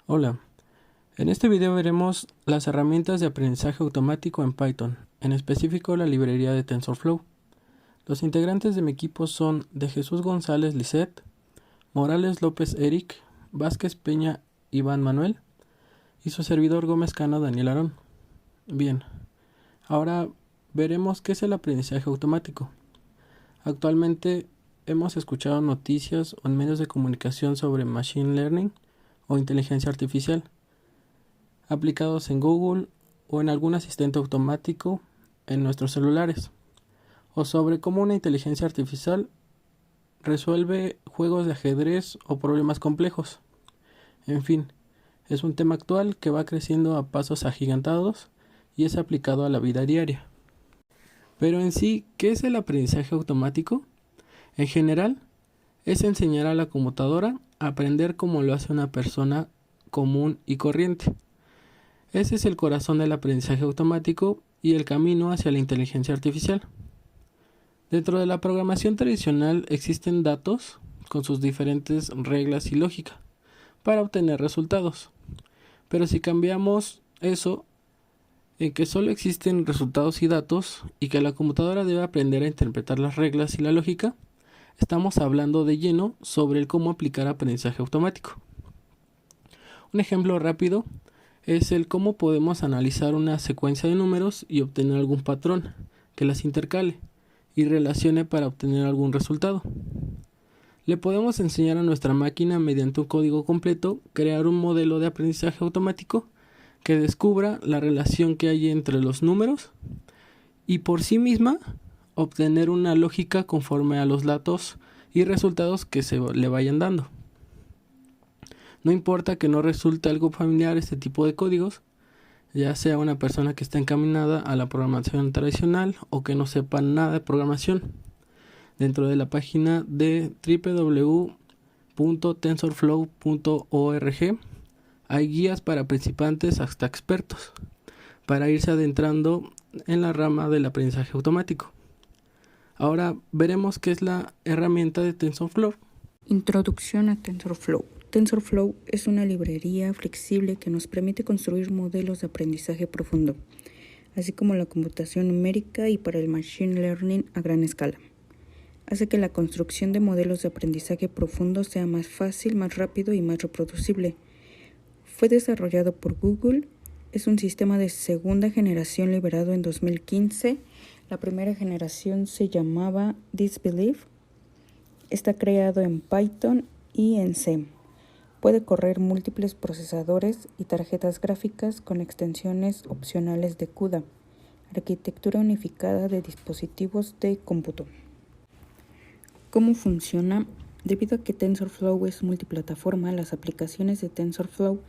Hola, en este video veremos las herramientas de aprendizaje automático en Python, en específico la librería de TensorFlow. Los integrantes de mi equipo son de Jesús González Lisset, Morales López Eric, Vázquez Peña Iván Manuel y su servidor Gómez Cano Daniel Aarón. Bien, ahora veremos qué es el aprendizaje automático. Actualmente hemos escuchado noticias o en medios de comunicación sobre Machine Learning o inteligencia artificial, aplicados en Google o en algún asistente automático en nuestros celulares, o sobre cómo una inteligencia artificial resuelve juegos de ajedrez o problemas complejos. En fin, es un tema actual que va creciendo a pasos agigantados y es aplicado a la vida diaria. Pero en sí, ¿qué es el aprendizaje automático? En general, es enseñar a la computadora a aprender como lo hace una persona común y corriente. Ese es el corazón del aprendizaje automático y el camino hacia la inteligencia artificial. Dentro de la programación tradicional existen datos con sus diferentes reglas y lógica para obtener resultados. Pero si cambiamos eso en que solo existen resultados y datos y que la computadora debe aprender a interpretar las reglas y la lógica, estamos hablando de lleno sobre el cómo aplicar aprendizaje automático. Un ejemplo rápido es el cómo podemos analizar una secuencia de números y obtener algún patrón que las intercale y relacione para obtener algún resultado. Le podemos enseñar a nuestra máquina mediante un código completo crear un modelo de aprendizaje automático que descubra la relación que hay entre los números y por sí misma obtener una lógica conforme a los datos y resultados que se le vayan dando. No importa que no resulte algo familiar este tipo de códigos, ya sea una persona que está encaminada a la programación tradicional o que no sepa nada de programación. Dentro de la página de www.tensorflow.org hay guías para principiantes hasta expertos, para irse adentrando en la rama del aprendizaje automático. Ahora veremos qué es la herramienta de TensorFlow. Introducción a TensorFlow. TensorFlow es una librería flexible que nos permite construir modelos de aprendizaje profundo, así como la computación numérica y para el Machine Learning a gran escala. Hace que la construcción de modelos de aprendizaje profundo sea más fácil, más rápido y más reproducible. Fue desarrollado por Google. Es un sistema de segunda generación liberado en 2015. La primera generación se llamaba Disbelief. Está creado en Python y en C. Puede correr múltiples procesadores y tarjetas gráficas con extensiones opcionales de CUDA, arquitectura unificada de dispositivos de cómputo. ¿Cómo funciona? Debido a que TensorFlow es multiplataforma, las aplicaciones de TensorFlow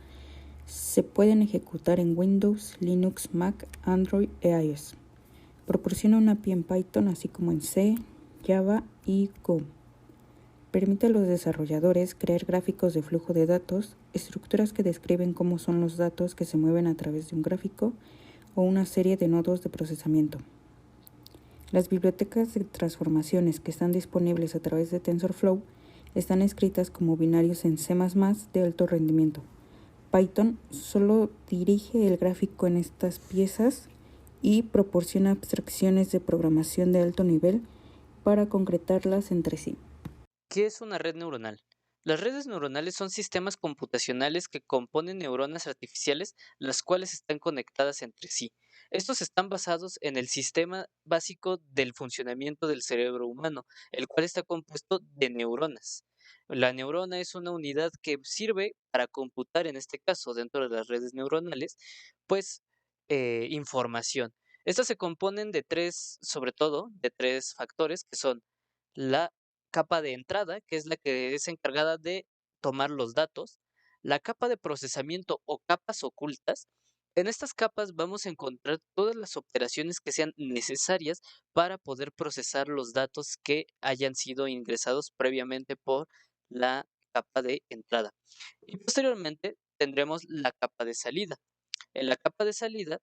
se pueden ejecutar en Windows, Linux, Mac, Android e iOS. Proporciona una API en Python, así como en C, Java y Go. Permite a los desarrolladores crear gráficos de flujo de datos, estructuras que describen cómo son los datos que se mueven a través de un gráfico o una serie de nodos de procesamiento. Las bibliotecas de transformaciones que están disponibles a través de TensorFlow están escritas como binarios en C++ de alto rendimiento. Python solo dirige el gráfico en estas piezas y proporciona abstracciones de programación de alto nivel para concretarlas entre sí. ¿Qué es una red neuronal? Las redes neuronales son sistemas computacionales que componen neuronas artificiales, las cuales están conectadas entre sí. Estos están basados en el sistema básico del funcionamiento del cerebro humano, el cual está compuesto de neuronas. La neurona es una unidad que sirve para computar, en este caso, dentro de las redes neuronales, pues información. Estas se componen de sobre todo, de tres factores que son la capa de entrada, que es la que es encargada de tomar los datos, la capa de procesamiento o capas ocultas. En estas capas vamos a encontrar todas las operaciones que sean necesarias para poder procesar los datos que hayan sido ingresados previamente por la capa de entrada. Y posteriormente tendremos la capa de salida. En la capa de salida,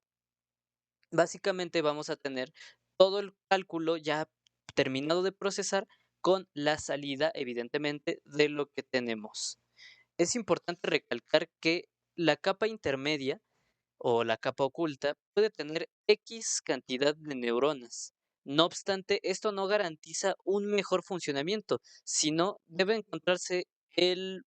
básicamente vamos a tener todo el cálculo ya terminado de procesar con la salida, evidentemente, de lo que tenemos. Es importante recalcar que la capa intermedia o la capa oculta puede tener X cantidad de neuronas. No obstante, esto no garantiza un mejor funcionamiento, sino debe encontrarse el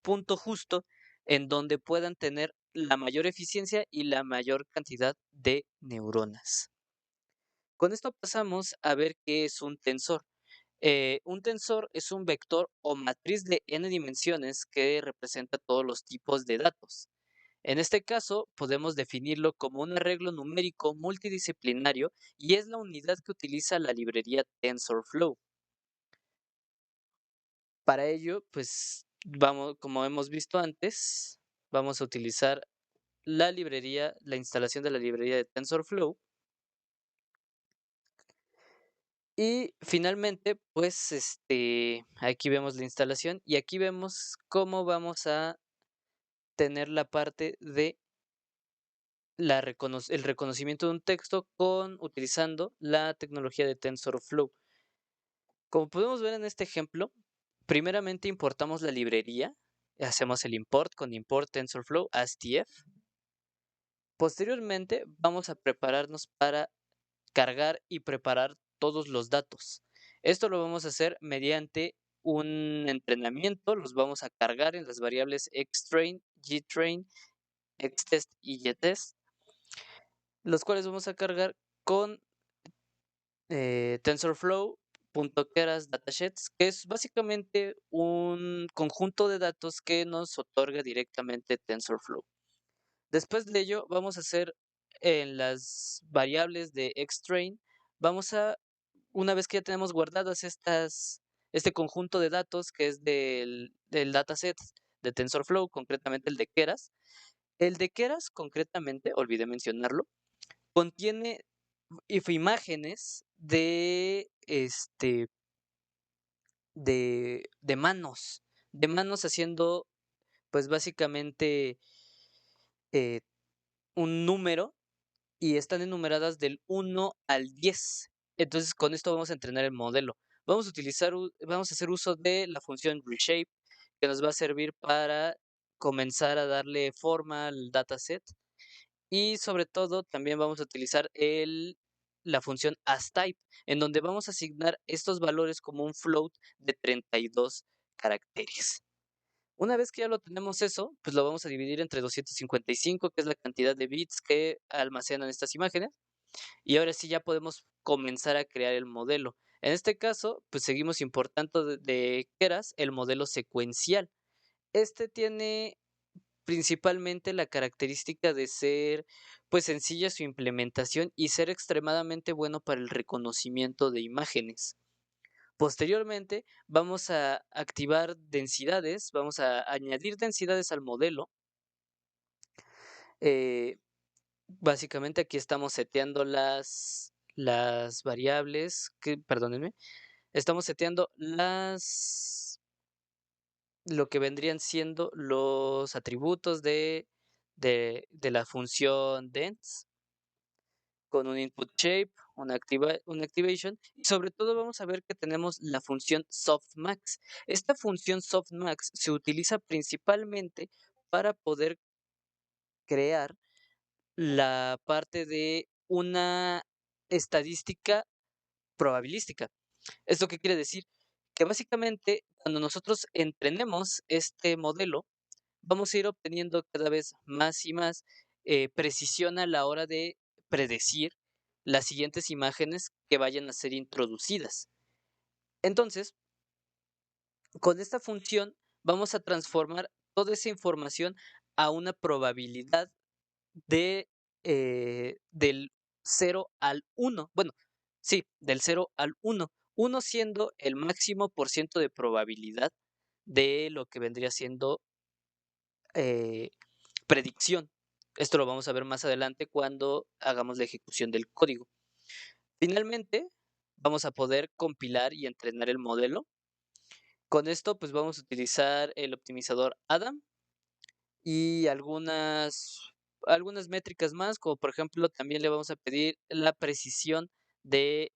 punto justo en donde puedan tener la mayor eficiencia y la mayor cantidad de neuronas. Con esto pasamos a ver qué es un tensor. Un tensor es un vector o matriz de n dimensiones que representa todos los tipos de datos. En este caso, podemos definirlo como un arreglo numérico multidisciplinario y es la unidad que utiliza la librería TensorFlow. Para ello, pues vamos, como hemos visto antes, vamos a utilizar la instalación de la librería de TensorFlow. Y finalmente, pues aquí vemos la instalación y aquí vemos cómo vamos a tener la parte de el reconocimiento de un texto utilizando la tecnología de TensorFlow. Como podemos ver en este ejemplo, primeramente importamos la librería, hacemos el import con import TensorFlow ASTF. Posteriormente vamos a prepararnos para cargar y preparar todos los datos. Esto lo vamos a hacer mediante un entrenamiento, los vamos a cargar en las variables xtrain, gtrain, xtest y ytest, los cuales vamos a cargar con TensorFlow.keras datasets, que es básicamente un conjunto de datos que nos otorga directamente TensorFlow. Después de ello, vamos a hacer en las variables de xtrain, una vez que ya tenemos guardadas este conjunto de datos que es del dataset de TensorFlow, concretamente el de Keras. El de Keras, concretamente, olvidé mencionarlo, contiene imágenes de manos haciendo, pues básicamente, eh, un número y están enumeradas del 1 al 10. Entonces, con esto vamos a entrenar el modelo. Vamos a hacer uso de la función reshape, que nos va a servir para comenzar a darle forma al dataset. Y sobre todo, también vamos a utilizar la función asType, en donde vamos a asignar estos valores como un float de 32 caracteres. Una vez que ya lo tenemos eso, pues lo vamos a dividir entre 255, que es la cantidad de bits que almacenan estas imágenes. Y ahora sí ya podemos comenzar a crear el modelo. En este caso, pues seguimos importando de Keras el modelo secuencial. Este tiene principalmente la característica de ser pues sencilla su implementación y ser extremadamente bueno para el reconocimiento de imágenes. Posteriormente vamos a activar densidades, vamos a añadir densidades al modelo. Básicamente aquí estamos seteando las variables, perdónenme, estamos seteando lo que vendrían siendo los atributos de la función dense con un input shape, un activation, y sobre todo vamos a ver que tenemos la función softmax. Esta función softmax se utiliza principalmente para poder crear la parte de una estadística probabilística. ¿Esto qué quiere decir? Que básicamente cuando nosotros entrenemos este modelo, vamos a ir obteniendo cada vez más y más precisión a la hora de predecir las siguientes imágenes que vayan a ser introducidas. Entonces, con esta función vamos a transformar toda esa información a una probabilidad del 0 al 1. Bueno, sí, del 0 al 1. 1 siendo el máximo por ciento de probabilidad de lo que vendría siendo eh, predicción. Esto lo vamos a ver más adelante cuando hagamos la ejecución del código. Finalmente, vamos a poder compilar y entrenar el modelo. Con esto, pues vamos a utilizar el optimizador Adam y algunas métricas más, como por ejemplo, también le vamos a pedir la precisión del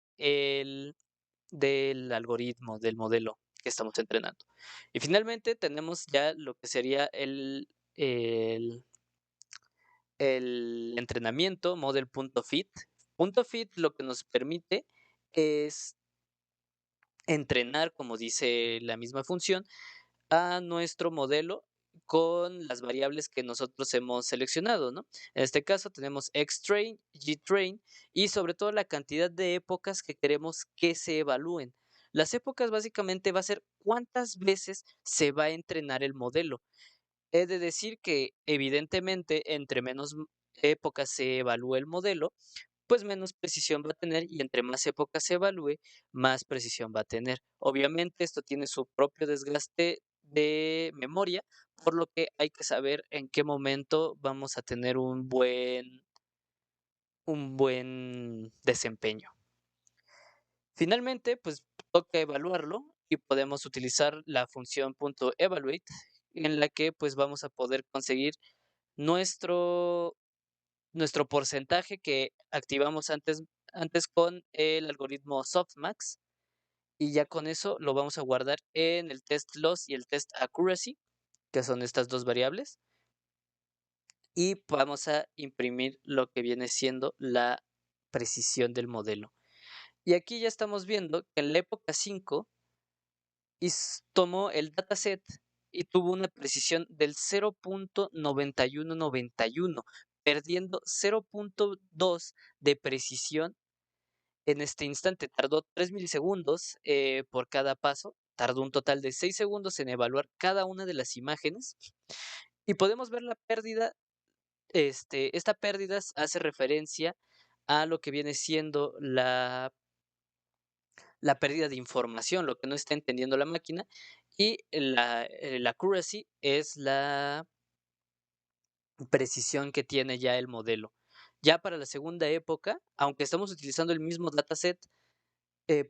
algoritmo, del modelo que estamos entrenando. Y finalmente tenemos ya lo que sería el entrenamiento, model.fit. .fit lo que nos permite es entrenar, como dice la misma función, a nuestro modelo con las variables que nosotros hemos seleccionado, ¿no? En este caso tenemos xtrain, gtrain y sobre todo la cantidad de épocas que queremos que se evalúen. Las épocas básicamente va a ser cuántas veces se va a entrenar el modelo. He de decir que evidentemente entre menos épocas se evalúe el modelo, pues menos precisión va a tener y entre más épocas se evalúe, más precisión va a tener. Obviamente esto tiene su propio desgaste de memoria, por lo que hay que saber en qué momento vamos a tener un buen desempeño. Finalmente, pues toca evaluarlo y podemos utilizar la función .evaluate en la que pues vamos a poder conseguir nuestro nuestro porcentaje que activamos antes con el algoritmo softmax y ya con eso lo vamos a guardar en el test loss y el test accuracy, que son estas dos variables, y vamos a imprimir lo que viene siendo la precisión del modelo. Y aquí ya estamos viendo que en la época 5 tomó el dataset y tuvo una precisión del 0.9191, perdiendo 0.2 de precisión en este instante. Tardó 3 milisegundos por cada paso, tardó un total de 6 segundos en evaluar cada una de las imágenes y podemos ver la pérdida. Esta pérdida hace referencia a lo que viene siendo la pérdida de información, lo que no está entendiendo la máquina, y la accuracy es la precisión que tiene ya el modelo. Ya para la segunda época, aunque estamos utilizando el mismo dataset,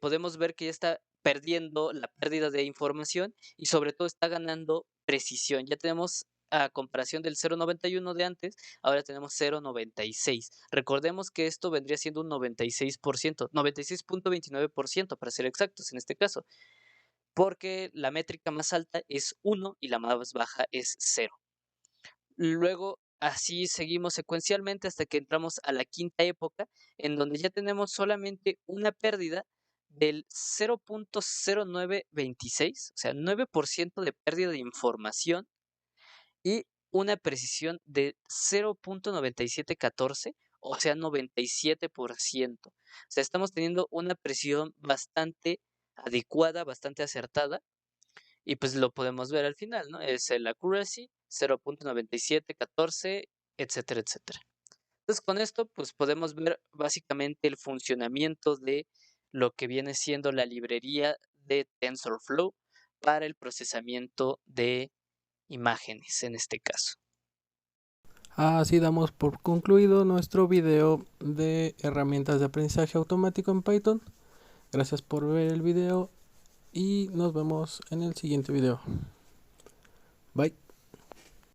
podemos ver que ya está perdiendo la pérdida de información y sobre todo está ganando precisión. Ya tenemos, a comparación del 0.91 de antes, ahora tenemos 0.96. Recordemos que esto vendría siendo un 96%, 96.29% para ser exactos en este caso, porque la métrica más alta es 1 y la más baja es 0. Luego, así seguimos secuencialmente hasta que entramos a la quinta época, en donde ya tenemos solamente una pérdida del 0.0926, o sea, 9% de pérdida de información y una precisión de 0.9714, o sea, 97%. O sea, estamos teniendo una precisión bastante adecuada, bastante acertada, y pues lo podemos ver al final, ¿no? Es el accuracy 0.9714, etcétera, etcétera. Entonces con esto pues podemos ver básicamente el funcionamiento de lo que viene siendo la librería de TensorFlow para el procesamiento de imágenes en este caso. Así damos por concluido nuestro video de herramientas de aprendizaje automático en Python. Gracias por ver el video y nos vemos en el siguiente video. Bye.